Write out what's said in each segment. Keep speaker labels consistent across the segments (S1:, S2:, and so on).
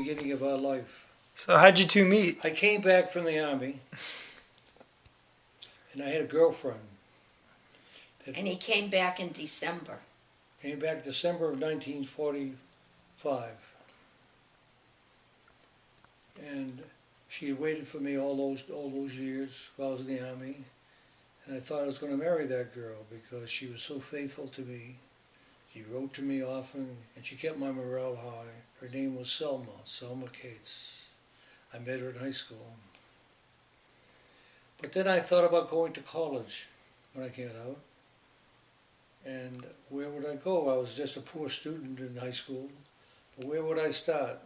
S1: beginning of our life.
S2: So how'd you two meet?
S1: I came back from the Army, and I had a girlfriend.
S3: And he came back in December.
S1: Came back December of 1945. And she had waited for me all those years while I was in the Army. And I thought I was going to marry that girl because she was so faithful to me. She wrote to me often, and she kept my morale high. Her name was Selma Cates. I met her in high school. But then I thought about going to college when I came out. And where would I go? I was just a poor student in high school. But where would I start?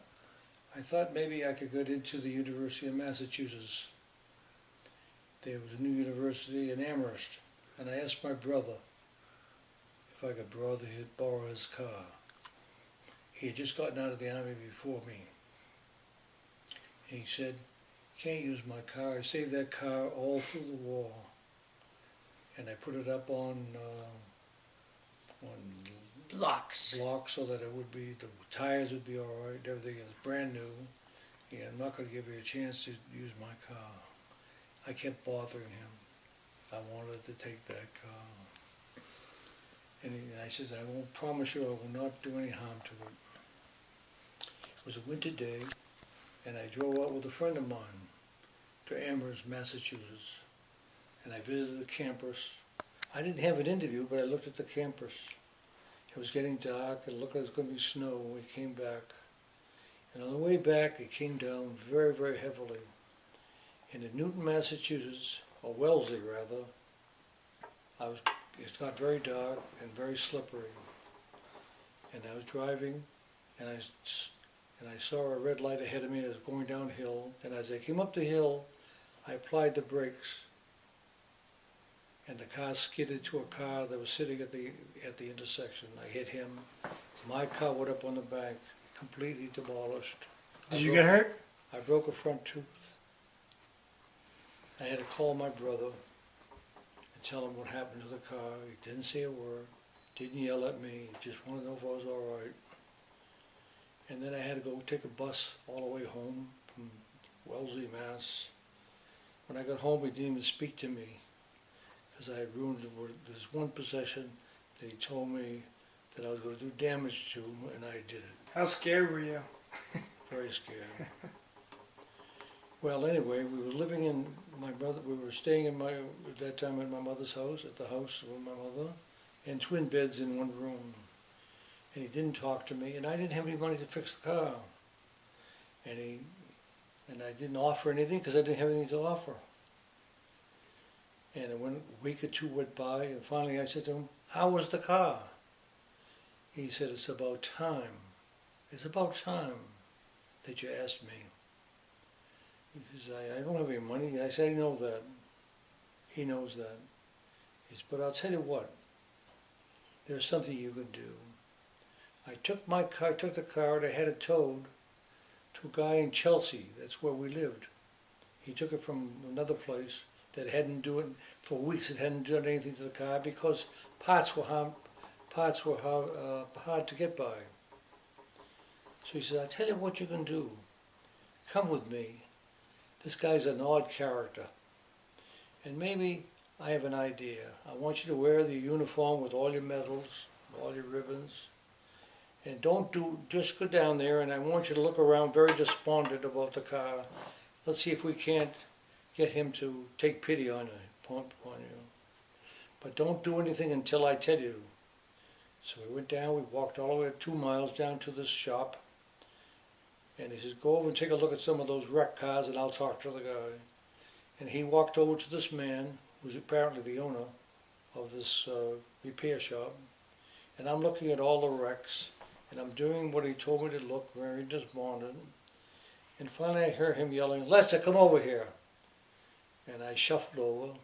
S1: I thought maybe I could get into the University of Massachusetts. There was a new university in Amherst. And I asked my brother if I could borrow his car. He had just gotten out of the Army before me. And he said, "You can't use my car. I saved that car all through the war." And I put it up on
S3: Blocks.
S1: so that it would be, the tires would be all right, everything is brand new. Yeah, I'm not going to give you a chance to use my car. I kept bothering him. I wanted to take that car. And I says, "I won't promise you I will not do any harm to it." It was a winter day, and I drove out with a friend of mine to Amherst, Massachusetts. And I visited the campus. I didn't have an interview, but I looked at the campus. It was getting dark, and it looked like it was going to be snow when we came back. And on the way back, it came down very, very heavily. And in Newton, Massachusetts, or Wellesley rather, it got very dark and very slippery. And I was driving, and I saw a red light ahead of me that was going downhill. And as I came up the hill, I applied the brakes. And the car skidded to a car that was sitting at the intersection. I hit him. My car went up on the bank, completely demolished.
S2: Did you get hurt?
S1: I broke a front tooth. I had to call my brother and tell him what happened to the car. He didn't say a word, didn't yell at me, he just wanted to know if I was all right. And then I had to go take a bus all the way home from Wellesley, Mass. When I got home, he didn't even speak to me, because I had ruined this one possession that he told me that I was going to do damage to, and I did it.
S2: How scared were you?
S1: Very scared. Well, anyway, we were living in we were staying at that time at my mother's house, at the house with my mother, and twin beds in one room. And he didn't talk to me, and I didn't have any money to fix the car. And I didn't offer anything because I didn't have anything to offer. And a week or two went by, and finally I said to him, "How was the car?" He said, "It's about time. It's about time that you asked me." He says, I don't have any money." I said, "I know that." He knows that. He says, "But I'll tell you what. There's something you can do." I took the car, and I had it towed to a guy in Chelsea. That's where we lived. He took it from another place that hadn't done it for weeks. It hadn't done anything to the car because parts were hard to get by. So he said, "I'll tell you what you can do. Come with me. This guy's an odd character. And maybe I have an idea. I want you to wear the uniform with all your medals, all your ribbons. And just go down there, and I want you to look around very despondent about the car. Let's see if we can't get him to take pity on you. But don't do anything until I tell you." So we went down, we walked all the way 2 miles down to this shop. And he says, "Go over and take a look at some of those wrecked cars, and I'll talk to the guy." And he walked over to this man, who's apparently the owner of this repair shop. And I'm looking at all the wrecks, and I'm doing what he told me to look, very despondent. And finally I hear him yelling, "Lester, come over here." And I shuffled over,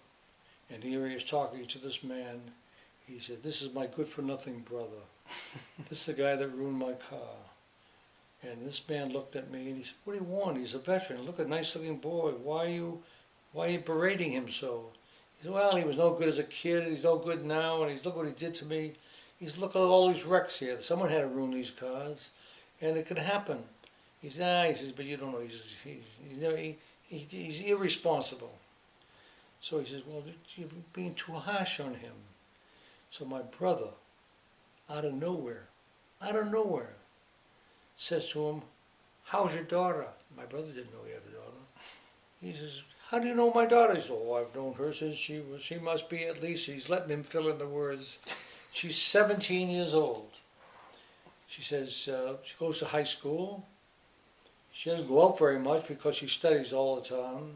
S1: and here he is talking to this man. He said, "This is my good-for-nothing brother. This is the guy that ruined my car." And this man looked at me and he said, "What do you want? He's a veteran. Look, a nice-looking boy. Why are you berating him so?" He said, "Well, he was no good as a kid, and he's no good now, and look what he did to me. He's look at all these wrecks here. Someone had to ruin these cars, and it could happen. He says, but you don't know, he's irresponsible. So he says, well, you're being too harsh on him. So my brother, out of nowhere, says to him, how's your daughter? My brother didn't know he had a daughter. He says, how do you know my daughter? He says, oh, I've known her since she must be at least, he's letting him fill in the words. She's 17 years old. She says she goes to high school. She doesn't go out very much because she studies all the time.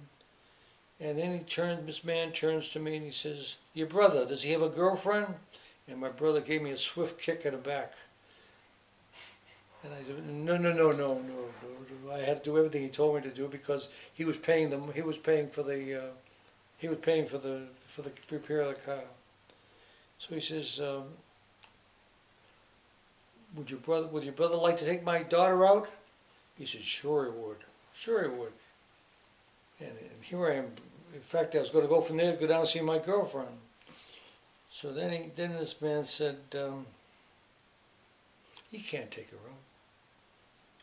S1: And then this man turns to me and he says, your brother, does he have a girlfriend? And my brother gave me a swift kick in the back. And I said, no. I had to do everything he told me to do because he was paying for the repair of the car. So he says, would your brother like to take my daughter out? He said, sure he would. And here I am. In fact, I was going to go from there, go down and see my girlfriend. So then this man said, he can't take her out.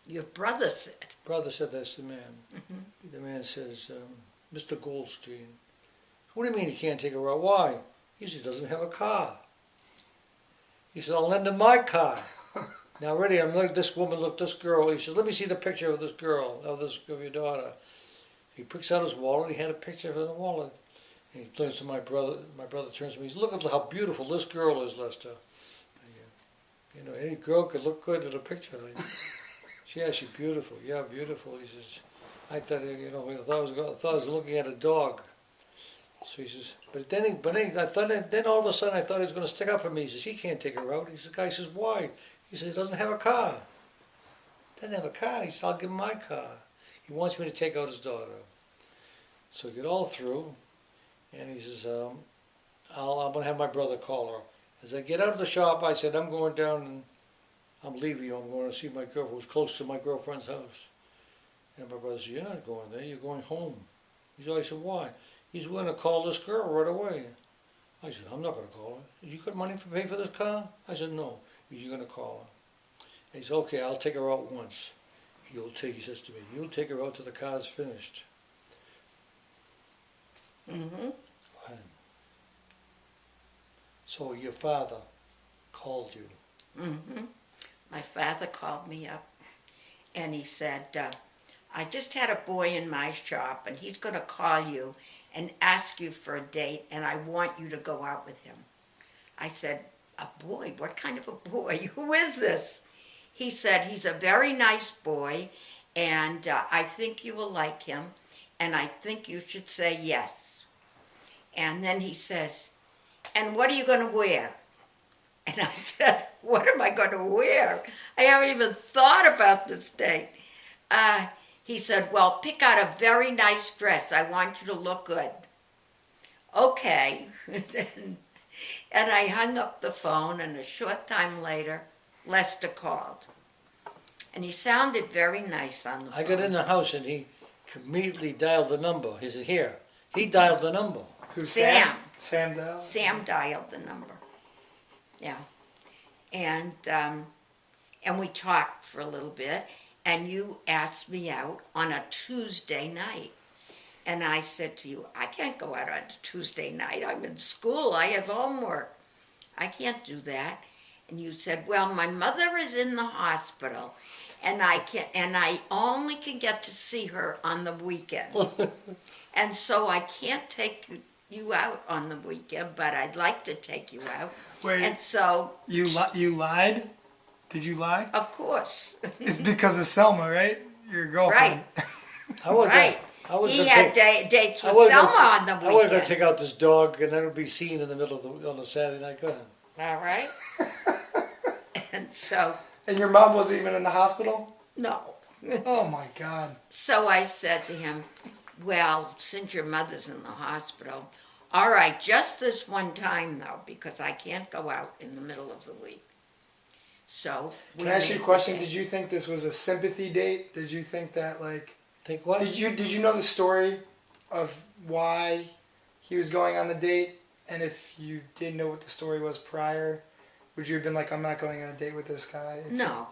S3: Your brother said.
S1: Brother said that's the man.
S3: Mm-hmm.
S1: The man says, Mr. Goldstein, what do you mean he can't take her out? Why? He says he doesn't have a car. He said, I'll lend him my car. Now already I'm like, this girl. He says, let me see the picture of this girl, of your daughter. He picks out his wallet. He had a picture of her in the wallet. And he turns to my brother. My brother turns to me. He says, look at how beautiful this girl is, Lester. You know, any girl could look good in a picture. Yeah, she's beautiful. Yeah, beautiful. He says, I thought, I thought I was looking at a dog. So he says, then all of a sudden I thought he was going to stick up for me. He says, he can't take her out. The guy says, why? He says, he doesn't have a car. Doesn't have a car. He says, I'll give him my car. He wants me to take out his daughter. So we get all through, and he says, I'm going to have my brother call her. As I get out of the shop, I said, I'm going down and I'm leaving you. I'm going to see my girlfriend, who's close to my girlfriend's house. And my brother said, you're not going there. You're going home. I said, why? He's going to call this girl right away. I said, I'm not going to call her. You got money to pay for this car? I said, no. You're going to call her. And he said, okay, I'll take her out once. He says to me, you'll take her out till the car's finished.
S3: Mm-hmm.
S1: So your father called you.
S3: Mm-hmm. My father called me up and he said, I just had a boy in my shop and he's going to call you and ask you for a date and I want you to go out with him. I said, a boy? What kind of a boy? Who is this? He said, he's a very nice boy and I think you will like him and I think you should say yes. And then he says, and what are you going to wear? And I said, what am I going to wear? I haven't even thought about this date. He said, well, pick out a very nice dress. I want you to look good. Okay. And I hung up the phone, and a short time later, Lester called. And he sounded very nice on the phone.
S1: I got in the house, and he immediately dialed the number. He said, here. He dialed the number.
S2: Who's
S3: Sam?
S2: Sam dialed?
S3: Sam dialed the number. Yeah. And we talked for a little bit, and you asked me out on a Tuesday night. And I said to you, I can't go out on a Tuesday night. I'm in school. I have homework. I can't do that. And you said, well, my mother is in the hospital, and I only can get to see her on the weekend. And so I can't take you out on the weekend, but I'd like to take you out.
S2: Wait,
S3: and so
S2: you lied? Did you lie?
S3: of course.
S2: It's because of Selma, right? Your girlfriend.
S3: Right. He had dates with Selma on the weekend.
S1: I wasn't going to take out this dog, and then it would be seen in the middle of on a Saturday night. Go ahead.
S3: All right. And so.
S2: And your mom wasn't even in the hospital?
S3: No.
S2: Oh my God.
S3: So I said to him, well, since your mother's in the hospital, all right, just this one time though, because I can't go out in the middle of the week. So.
S2: Can I ask you a question? Did you think this was a sympathy date? Did you think that
S1: Think what?
S2: Did you know the story of why he was going on the date? And if you did know what the story was prior, would you have been like, I'm not going on a date with this guy?
S3: No.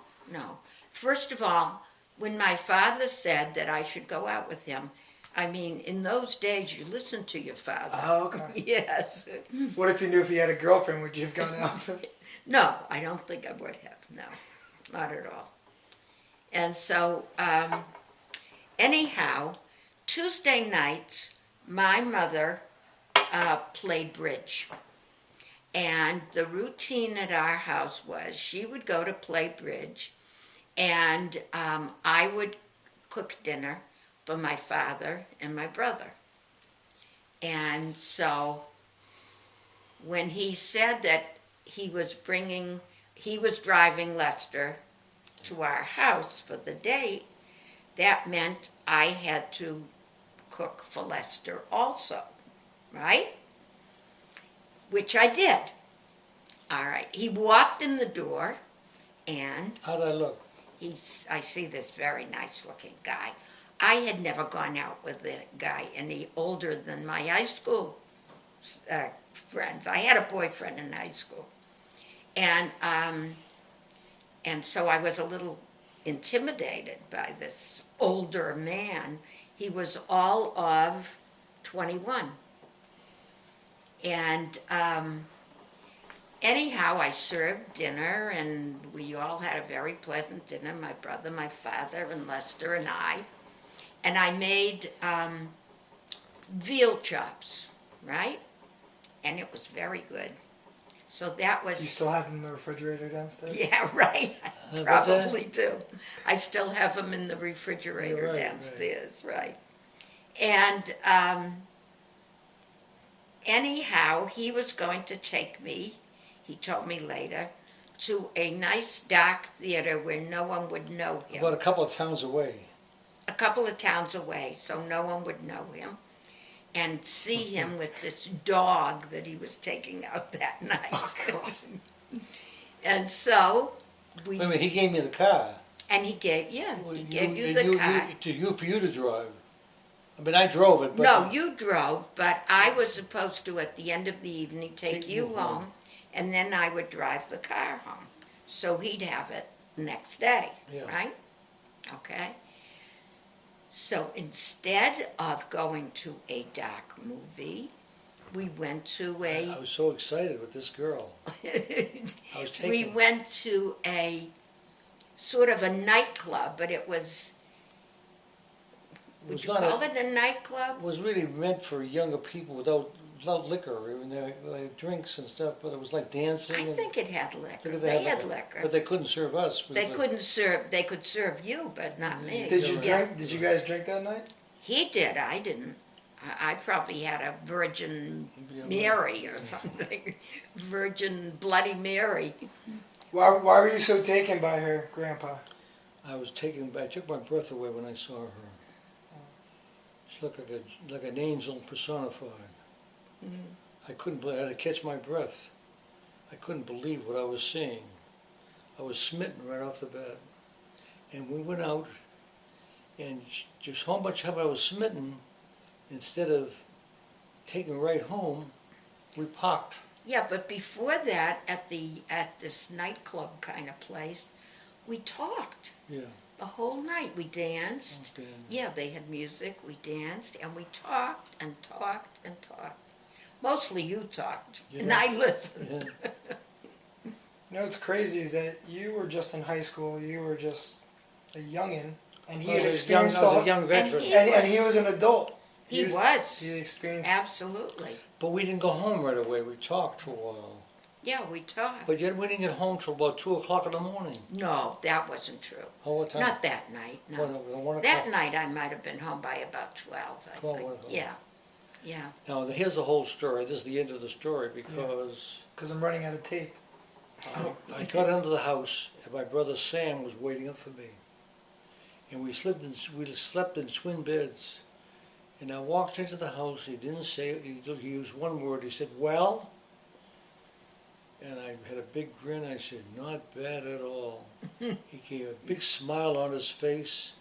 S3: First of all, when my father said that I should go out with him, I mean, in those days, you listened to your father.
S2: Oh, okay.
S3: Yes.
S2: What if you knew if he had a girlfriend? Would you have gone out with him?
S3: No, I don't think I would have. No, not at all. And so, anyhow, Tuesday nights, my mother played bridge. And the routine at our house was she would go to play bridge, and I would cook dinner for my father and my brother. And so when he said that he was driving Lester to our house for the date, that meant I had to cook for Lester also, right? Which I did. All right. He walked in the door, and
S1: How'd I look?
S3: I see this very nice looking guy. I had never gone out with a guy any older than my high school friends. I had a boyfriend in high school. And so I was a little intimidated by this older man. He was all of 21. And anyhow, I served dinner, and we all had a very pleasant dinner, my brother, my father, and Lester and I. And I made veal chops, right? And it was very good. So that was...
S2: You still have them in the refrigerator downstairs?
S3: Yeah, right. I
S1: What's that?
S3: probably do. I still have them in the refrigerator
S1: Right,
S3: downstairs, right. And anyhow, he was going to take me, he told me later, to a nice dark theater where no one would know him.
S1: About a couple of towns away.
S3: A couple of towns away, so no one would know him, and see him with this dog that he was taking out that night.
S2: Oh, God.
S3: And so we...
S1: Wait a minute, he gave me the car.
S3: And he gave,
S1: Well,
S3: he gave you the car.
S1: For you to drive. I mean, I drove it, but...
S3: No, you drove, but I was supposed to, at the end of the evening, take you home, and then I would drive the car home. So he'd have it the next day,
S1: Yeah.
S3: right? Okay. So instead of going to a dark movie, we went to
S1: I was so excited with this girl. I was taken.
S3: we went to a sort of a nightclub, but it was... Would you call it a nightclub?
S1: It was really meant for younger people without liquor. I mean, they had drinks and stuff, but it was like dancing.
S3: I think it had liquor.
S1: Think
S3: They had liquor.
S1: But they couldn't serve us.
S3: They couldn't serve. They could serve you, but not me.
S2: Did you
S3: Yeah.
S2: drink? Did you guys drink that night?
S3: He did. I didn't. I probably had a Virgin Mary or something. Virgin Bloody Mary.
S2: Why were you so taken by her, Grandpa?
S1: I took my breath away when I saw her. She looked like an angel personified. I couldn't believe. I had to catch my breath. I couldn't believe what I was seeing. I was smitten right off the bat. And we went out, and just how much I was smitten, instead of taking right home, we parked.
S3: Yeah, but before that, at this nightclub kind of place, we talked.
S1: Yeah.
S3: The whole night we danced.
S1: Okay.
S3: Yeah, they had music. We danced and we talked and talked and talked. Mostly you talked, and
S1: Yeah.
S3: I listened.
S1: Yeah.
S2: You know what's crazy is that you were just in high school. You were just a youngin', and he had
S1: I
S2: experienced
S1: was
S2: all.
S1: a young veteran.
S2: And he was an adult.
S3: He was.
S2: He experienced.
S3: Absolutely.
S1: But we didn't go home right away. We talked for a while.
S3: Yeah, we talked.
S1: But yet we didn't get home till about 2 o'clock in the morning.
S3: No, that wasn't true.
S1: Oh, what time?
S3: Not that night, no.
S1: 1 o'clock.
S3: That night I might have been home by about 12, I
S1: 12,
S3: think.
S1: 1 o'clock.
S3: Yeah, yeah.
S1: Now, here's the whole story. This is the end of the story because
S2: Because I'm running out of tape.
S1: I got into the house and my brother Sam was waiting up for me. And we slept in twin beds. And I walked into the house. He didn't say, he used one word. He said, "Well?" And I had a big grin. I said, "Not bad at all." He gave a big smile on his face,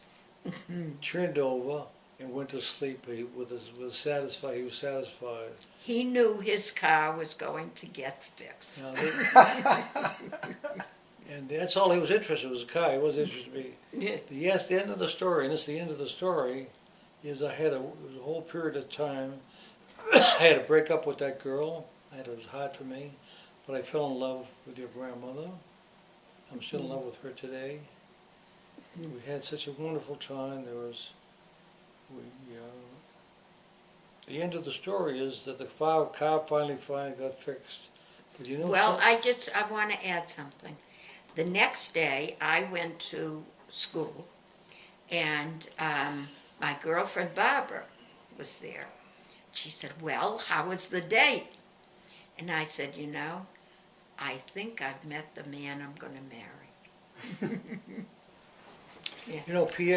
S1: turned over, and went to sleep. He was satisfied. He was satisfied.
S3: He knew his car was going to get fixed.
S1: Now, And that's all he was interested in, was the car. He wasn't interested in me.
S3: Yeah.
S1: Yes, the end of the story, and it's the end of the story, is I had a whole period of time, I had to break up with that girl. It was hard for me, but I fell in love with your grandmother. I'm still in love with her today. We had such a wonderful time. The end of the story is that the car finally got fixed. But you know
S3: Well,
S1: something?
S3: I want to add something. The next day, I went to school, and my girlfriend Barbara was there. She said, well, how was the date? And I said, you know, I think I've met the man I'm going to marry.
S1: You know, Pierre.